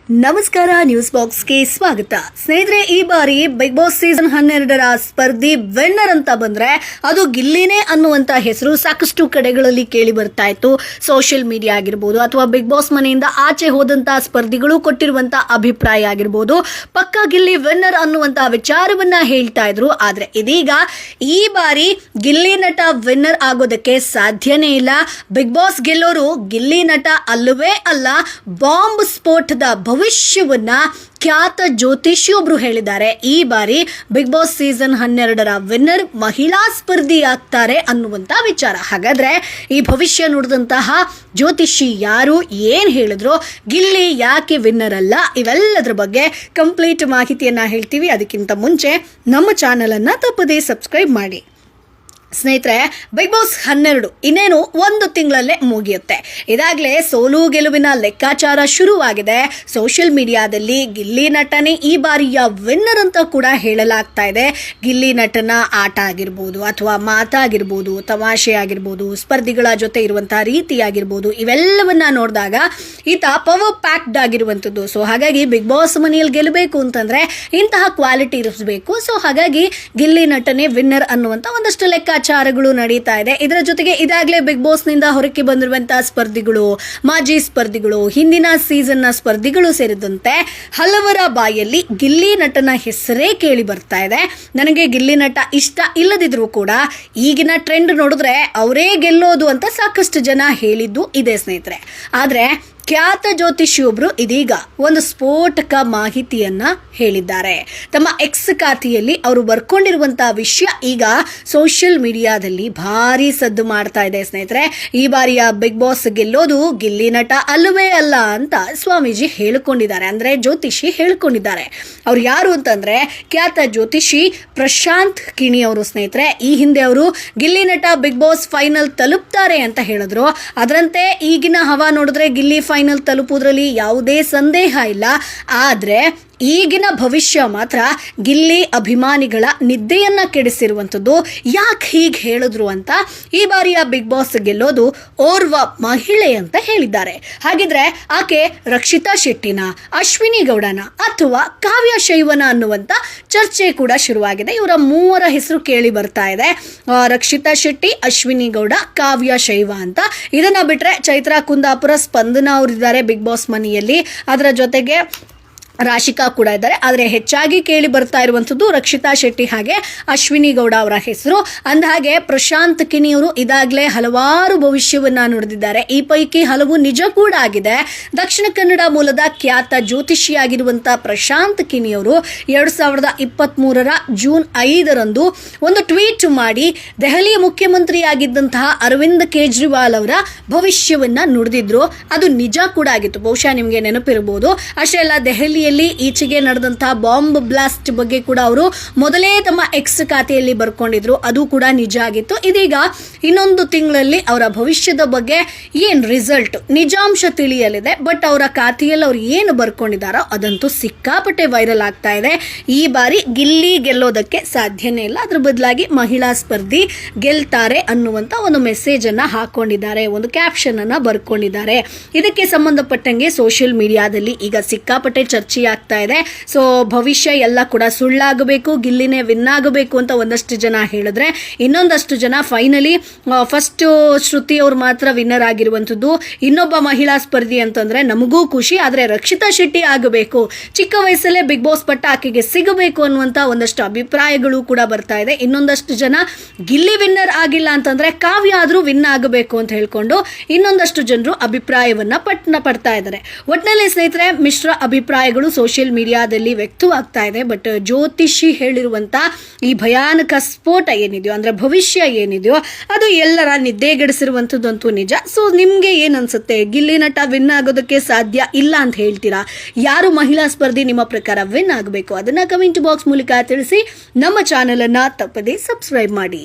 ನಮಸ್ಕಾರ, ನ್ಯೂಸ್ ಬಾಕ್ಸ್ಗೆ ಸ್ವಾಗತ. ಸ್ನೇಹಿತರೆ, ಈ ಬಾರಿ ಬಿಗ್ ಬಾಸ್ ಸೀಸನ್ 12ರ ಸ್ಪರ್ಧಿ ವಿನ್ನರ್ ಅಂತ ಬಂದ್ರೆ ಅದು ಗಿಲ್ಲಿನೇ ಅನ್ನುವಂತ ಹೆಸರು ಸಾಕಷ್ಟು ಕಡೆಗಳಲ್ಲಿ ಕೇಳಿ ಬರ್ತಾ ಇತ್ತು. ಸೋಷಿಯಲ್ ಮೀಡಿಯಾ ಆಗಿರ್ಬೋದು ಅಥವಾ ಬಿಗ್ ಬಾಸ್ ಮನೆಯಿಂದ ಆಚೆ ಹೋದಂತ ಸ್ಪರ್ಧಿಗಳು ಕೊಟ್ಟಿರುವಂತ ಅಭಿಪ್ರಾಯ ಆಗಿರ್ಬೋದು, ಪಕ್ಕ ಗಿಲ್ಲಿ ವಿನ್ನರ್ ಅನ್ನುವಂತ ವಿಚಾರವನ್ನ ಹೇಳ್ತಾ ಇದ್ರು. ಆದ್ರೆ ಇದೀಗ ಈ ಬಾರಿ ಗಿಲ್ಲಿ ನಟ ವಿನ್ನರ್ ಆಗೋದಕ್ಕೆ ಸಾಧ್ಯನೇ ಇಲ್ಲ. ಬಿಗ್ ಬಾಸ್ ಗೆಲ್ಲೋರು ಗಿಲ್ಲಿ ನಟ ಅಲ್ಲವೇ ಅಲ್ಲ, ಬಾಂಬ್ ಸ್ಫೋಟದ ಭವಿಷ್ಯವನ್ನ ಖ್ಯಾತ ಜ್ಯೋತಿಷಿಯೊಬ್ರು ಹೇಳಿದ್ದಾರೆ. ಈ ಬಾರಿ ಬಿಗ್ ಬಾಸ್ ಸೀಸನ್ 12ರ ವಿನ್ನರ್ ಮಹಿಳಾ ಸ್ಪರ್ಧಿ ಆಗ್ತಾರೆ ಅನ್ನುವಂತ ವಿಚಾರ. ಹಾಗಾದ್ರೆ ಈ ಭವಿಷ್ಯ ನುಡಿದಂತಹ ಜ್ಯೋತಿಷಿ ಯಾರು, ಏನ್ ಹೇಳಿದ್ರು, ಗಿಲ್ಲಿ ಯಾಕೆ ವಿನ್ನರ್ ಅಲ್ಲ, ಇವೆಲ್ಲದರ ಬಗ್ಗೆ ಕಂಪ್ಲೀಟ್ ಮಾಹಿತಿಯನ್ನ ಹೇಳ್ತೀವಿ. ಅದಕ್ಕಿಂತ ಮುಂಚೆ ನಮ್ಮ ಚಾನೆಲ್ ಅನ್ನ ತಪ್ಪದೇ ಸಬ್ಸ್ಕ್ರೈಬ್ ಮಾಡಿ. ಸ್ನೇಹಿತರೆ, ಬಿಗ್ ಬಾಸ್ 12 ಇನ್ನೇನು ಒಂದು ತಿಂಗಳಲ್ಲೇ ಮುಗಿಯುತ್ತೆ. ಇದಾಗಲೇ ಸೋಲು ಗೆಲುವಿನ ಲೆಕ್ಕಾಚಾರ ಶುರುವಾಗಿದೆ. ಸೋಷಿಯಲ್ ಮೀಡಿಯಾದಲ್ಲಿ ಗಿಲ್ಲಿ ನಟನೆ ಈ ಬಾರಿಯ ವಿನ್ನರ್ ಅಂತ ಕೂಡ ಹೇಳಲಾಗ್ತಾ ಇದೆ. ಗಿಲ್ಲಿ ನಟನ ಆಟ ಆಗಿರ್ಬೋದು ಅಥವಾ ಮಾತಾಗಿರ್ಬೋದು, ತಮಾಷೆ ಆಗಿರ್ಬೋದು, ಸ್ಪರ್ಧಿಗಳ ಜೊತೆ ಇರುವಂತಹ ರೀತಿ ಆಗಿರ್ಬೋದು, ಇವೆಲ್ಲವನ್ನ ನೋಡಿದಾಗ ಈತ ಪವರ್ ಪ್ಯಾಕ್ಡ್ ಆಗಿರುವಂಥದ್ದು. ಸೊ ಹಾಗಾಗಿ ಬಿಗ್ ಬಾಸ್ ಮನೆಯಲ್ಲಿ ಗೆಲ್ಲಬೇಕು ಅಂತಂದ್ರೆ ಇಂತಹ ಕ್ವಾಲಿಟಿ ಇರಿಸಬೇಕು. ಸೊ ಹಾಗಾಗಿ ಗಿಲ್ಲಿ ನಟನೆ ವಿನ್ನರ್ ಅನ್ನುವಂತ ಒಂದಷ್ಟು ಲೆಕ್ಕಾಚಾರಗಳು ನಡೀತಾ ಇದೆ. ಇದರ ಜೊತೆಗೆ ಇದಾಗಲೇ ಬಿಗ್ ಬಾಸ್ ನಿಂದ ಹೊರಕ್ಕೆ ಬಂದಿರುವಂತಹ ಸ್ಪರ್ಧಿಗಳು, ಮಾಜಿ ಸ್ಪರ್ಧಿಗಳು, ಹಿಂದಿನ ಸೀಸನ್ ನ ಸ್ಪರ್ಧಿಗಳು ಸೇರಿದಂತೆ ಹಲವರ ಬಾಯಲ್ಲಿ ಗಿಲ್ಲಿ ನಟನ ಹೆಸರೇ ಕೇಳಿ ಬರ್ತಾ ಇದೆ. ನನಗೆ ಗಿಲ್ಲಿ ನಟ ಇಷ್ಟ ಇಲ್ಲದಿದ್ರು ಕೂಡ ಈಗಿನ ಟ್ರೆಂಡ್ ನೋಡಿದ್ರೆ ಅವರೇ ಗೆಲ್ಲೋದು ಅಂತ ಸಾಕಷ್ಟು ಜನ ಹೇಳಿದ್ದು ಇದೆ ಸ್ನೇಹಿತರೆ. ಆದ್ರೆ ಖ್ಯಾತ ಜ್ಯೋತಿಷಿಯೊಬ್ರು ಇದೀಗ ಒಂದು ಸ್ಫೋಟಕ ಮಾಹಿತಿಯನ್ನ ಹೇಳಿದ್ದಾರೆ. ತಮ್ಮ ಎಕ್ಸ್ ಖಾತೆಯಲ್ಲಿ ಅವರು ಬರ್ಕೊಂಡಿರುವಂತಹ ವಿಷಯ ಈಗ ಸೋಷಿಯಲ್ ಮೀಡಿಯಾದಲ್ಲಿ ಭಾರಿ ಸದ್ದು ಮಾಡ್ತಾ ಇದೆ ಸ್ನೇಹಿತರೆ. ಈ ಬಾರಿಯ ಬಿಗ್ ಬಾಸ್ ಗೆಲ್ಲೋದು ಗಿಲ್ಲಿ ನಟ ಅಲ್ಲವೇ ಅಲ್ಲ ಅಂತ ಸ್ವಾಮೀಜಿ ಹೇಳಿಕೊಂಡಿದ್ದಾರೆ, ಅಂದ್ರೆ ಜ್ಯೋತಿಷಿ ಹೇಳಿಕೊಂಡಿದ್ದಾರೆ. ಅವ್ರು ಯಾರು ಅಂತಂದ್ರೆ ಖ್ಯಾತ ಜ್ಯೋತಿಷಿ ಪ್ರಶಾಂತ್ ಕಿಣಿ ಅವರು ಸ್ನೇಹಿತರೆ. ಈ ಹಿಂದೆ ಅವರು ಗಿಲ್ಲಿ ನಟ ಬಿಗ್ ಬಾಸ್ ಫೈನಲ್ ತಲುಪ್ತಾರೆ ಅಂತ ಹೇಳಿದ್ರು. ಅದರಂತೆ ಈಗಿನ ಹವಾ ನೋಡಿದ್ರೆ ಗಿಲ್ಲಿ ಫೈನಲ್ ತಲುಪುವುದರಲ್ಲಿ ಯಾವುದೇ ಸಂದೇಹ ಇಲ್ಲ. ಆದ್ರೆ ಈಗಿನ ಭವಿಷ್ಯ ಮಾತ್ರ ಗಿಲ್ಲಿ ಅಭಿಮಾನಿಗಳ ನಿದ್ದೆಯನ್ನ ಕೆಡಿಸಿರುವಂಥದ್ದು. ಯಾಕೆ ಹೀಗೆ ಹೇಳಿದ್ರು ಅಂತ, ಈ ಬಾರಿಯ ಬಿಗ್ ಬಾಸ್ ಗೆಲ್ಲೋದು ಓರ್ವ ಮಹಿಳೆ ಅಂತ ಹೇಳಿದ್ದಾರೆ. ಹಾಗಿದ್ರೆ ಆಕೆ ರಕ್ಷಿತಾ ಶೆಟ್ಟಿನ, ಅಶ್ವಿನಿ ಗೌಡನ ಅಥವಾ ಕಾವ್ಯ ಶೈವನ ಅನ್ನುವಂತ ಚರ್ಚೆ ಕೂಡ ಶುರುವಾಗಿದೆ. ಇವರ ಮೂವರ ಹೆಸರು ಕೇಳಿ ಬರ್ತಾ ಇದೆ, ರಕ್ಷಿತಾ ಶೆಟ್ಟಿ, ಅಶ್ವಿನಿ ಗೌಡ, ಕಾವ್ಯ ಶೈವ ಅಂತ. ಇದನ್ನ ಬಿಟ್ರೆ ಚೈತ್ರಾ ಕುಂದಾಪುರ, ಸ್ಪಂದನ ಅವರಿದ್ದಾರೆ ಬಿಗ್ ಬಾಸ್ ಮನೆಯಲ್ಲಿ. ಅದರ ಜೊತೆಗೆ ರಾಶಿಕಾ ಕೂಡ ಇದ್ದಾರೆ. ಆದರೆ ಹೆಚ್ಚಾಗಿ ಕೇಳಿ ಬರ್ತಾ ಇರುವಂಥದ್ದು ರಕ್ಷಿತಾ ಶೆಟ್ಟಿ ಹಾಗೆ ಅಶ್ವಿನಿ ಗೌಡ ಅವರ ಹೆಸರು. ಅಂದಹಾಗೆ ಪ್ರಶಾಂತ್ ಕಿಣಿ ಅವರು ಇದಾಗಲೇ ಹಲವಾರು ಭವಿಷ್ಯವನ್ನ ನುಡಿದಿದ್ದಾರೆ. ಈ ಪೈಕಿ ಹಲವು ನಿಜ ಕೂಡ ಆಗಿದೆ. ದಕ್ಷಿಣ ಕನ್ನಡ ಮೂಲದ ಖ್ಯಾತ ಜ್ಯೋತಿಷಿಯಾಗಿರುವಂತಹ ಪ್ರಶಾಂತ್ ಕಿಣಿ ಅವರು 2023ರ ಜೂನ್ 5ರಂದು ಒಂದು ಟ್ವೀಟ್ ಮಾಡಿ ದೆಹಲಿ ಮುಖ್ಯಮಂತ್ರಿಯಾಗಿದ್ದಂತಹ ಅರವಿಂದ್ ಕೇಜ್ರಿವಾಲ್ ಅವರ ಭವಿಷ್ಯವನ್ನ ನುಡಿದಿದ್ರು. ಅದು ನಿಜ ಕೂಡ ಆಗಿತ್ತು. ಬಹುಶಃ ನಿಮಗೆ ನೆನಪಿರಬಹುದು. ಅಷ್ಟೇ ಅಲ್ಲ, ದೆಹಲಿ ಈಚೆಗೆ ನಡೆದಂತಹ ಬಾಂಬ್ ಬ್ಲಾಸ್ಟ್ ಬಗ್ಗೆ ಕೂಡ ಅವರು ಮೊದಲೇ ತಮ್ಮ ಎಕ್ಸ್ ಖಾತೆಯಲ್ಲಿ ಬರ್ಕೊಂಡಿದ್ರು. ಅದು ಕೂಡ ನಿಜ ಆಗಿತ್ತು. ಇದೀಗ ಇನ್ನೊಂದು ತಿಂಗಳಲ್ಲಿ ಅವರ ಭವಿಷ್ಯದ ಬಗ್ಗೆ ಏನ್ ರಿಸಲ್ಟ್, ನಿಜಾಂಶ ತಿಳಿಯಲಿದೆ. ಬಟ್ ಅವರ ಖಾತೆಯಲ್ಲಿ ಅವ್ರು ಏನು ಬರ್ಕೊಂಡಿದ್ದಾರೋ ಅದಂತೂ ಸಿಕ್ಕಾಪಟ್ಟೆ ವೈರಲ್ ಆಗ್ತಾ ಇದೆ. ಈ ಬಾರಿ ಗಿಲ್ಲಿ ಗೆಲ್ಲೋದಕ್ಕೆ ಸಾಧ್ಯನೇ ಇಲ್ಲ, ಅದ್ರ ಬದಲಾಗಿ ಮಹಿಳಾ ಸ್ಪರ್ಧಿ ಗೆಲ್ತಾರೆ ಅನ್ನುವಂತ ಒಂದು ಮೆಸೇಜ್ ಅನ್ನ ಹಾಕೊಂಡಿದ್ದಾರೆ, ಒಂದು ಕ್ಯಾಪ್ಷನ್ ಅನ್ನ ಬರ್ಕೊಂಡಿದ್ದಾರೆ. ಇದಕ್ಕೆ ಸಂಬಂಧಪಟ್ಟಂಗೆ ಸೋಷಿಯಲ್ ಮೀಡಿಯಾದಲ್ಲಿ ಈಗ ಸಿಕ್ಕಾಪಟ್ಟೆ ಚರ್ಚೆ ಆಗ್ತಾ ಇದೆ. ಸೊ ಭವಿಷ್ಯ ಎಲ್ಲ ಕೂಡ ಸುಳ್ಳಾಗಬೇಕು, ಗಿಲ್ಲಿನೇ ವಿನ್ ಆಗಬೇಕು ಅಂತ ಒಂದಷ್ಟು ಜನ ಹೇಳಿದ್ರೆ, ಇನ್ನೊಂದಷ್ಟು ಜನ ಫೈನಲಿ ಫಸ್ಟ್ ಶ್ರುತಿ ಅವ್ರು ಮಾತ್ರ ವಿನ್ನರ್ ಆಗಿರುವಂಥದ್ದು. ಇನ್ನೊಬ್ಬ ಮಹಿಳಾ ಸ್ಪರ್ಧಿ ಅಂತಂದ್ರೆ ನಮಗೂ ಖುಷಿ, ಆದ್ರೆ ರಕ್ಷಿತಾ ಶೆಟ್ಟಿ ಆಗಬೇಕು, ಚಿಕ್ಕ ವಯಸ್ಸಲ್ಲೇ ಬಿಗ್ ಬಾಸ್ ಪಟ್ಟ ಆಕೆಗೆ ಸಿಗಬೇಕು ಅನ್ನುವಂತ ಒಂದಷ್ಟು ಅಭಿಪ್ರಾಯಗಳು ಕೂಡ ಬರ್ತಾ ಇದೆ. ಇನ್ನೊಂದಷ್ಟು ಜನ ಗಿಲ್ಲಿ ವಿನ್ನರ್ ಆಗಿಲ್ಲ ಅಂತಂದ್ರೆ ಕಾವ್ಯ ಆದ್ರೂ ವಿನ್ ಆಗಬೇಕು ಅಂತ ಹೇಳ್ಕೊಂಡು ಇನ್ನೊಂದಷ್ಟು ಜನರು ಅಭಿಪ್ರಾಯವನ್ನ ಪಡ್ತಾ ಇದ್ದಾರೆ. ಒಟ್ಟಿನಲ್ಲಿ ಸ್ನೇಹಿತರೆ, ಮಿಶ್ರ ಅಭಿಪ್ರಾಯಗಳು ಸೋಷಿಯಲ್ ಮೀಡಿಯಾದಲ್ಲಿ ವ್ಯಕ್ತವಾಗ್ತಾ ಇದೆ. ಬಟ್ ಜ್ಯೋತಿಷಿ ಹೇಳಿರುವಂತ ಈ ಭಯಾನಕ ಸ್ಫೋಟ ಏನಿದೆಯೋ, ಅಂದ್ರೆ ಭವಿಷ್ಯ ಏನಿದೆಯೋ, ಅದು ಎಲ್ಲರ ನಿದ್ದೆಗೆಡಿಸಿರುವಂತದ್ದಂತೂ ನಿಜ. ಸೊ ನಿಮ್ಗೆ ಏನ್ ಅನ್ಸುತ್ತೆ, ಗಿಲ್ಲಿ ನಟ ವಿನ್ ಆಗೋದಕ್ಕೆ ಸಾಧ್ಯ ಇಲ್ಲ ಅಂತ ಹೇಳ್ತೀರಾ? ಯಾರು ಮಹಿಳಾ ಸ್ಪರ್ಧಿ ನಿಮ್ಮ ಪ್ರಕಾರ ವಿನ್ ಆಗಬೇಕು, ಅದನ್ನ ಕಮೆಂಟ್ ಬಾಕ್ಸ್ ಮೂಲಕ ತಿಳಿಸಿ. ನಮ್ಮ ಚಾನೆಲ್ ಅನ್ನ ತಪ್ಪದೇ ಸಬ್ಸ್ಕ್ರೈಬ್ ಮಾಡಿ.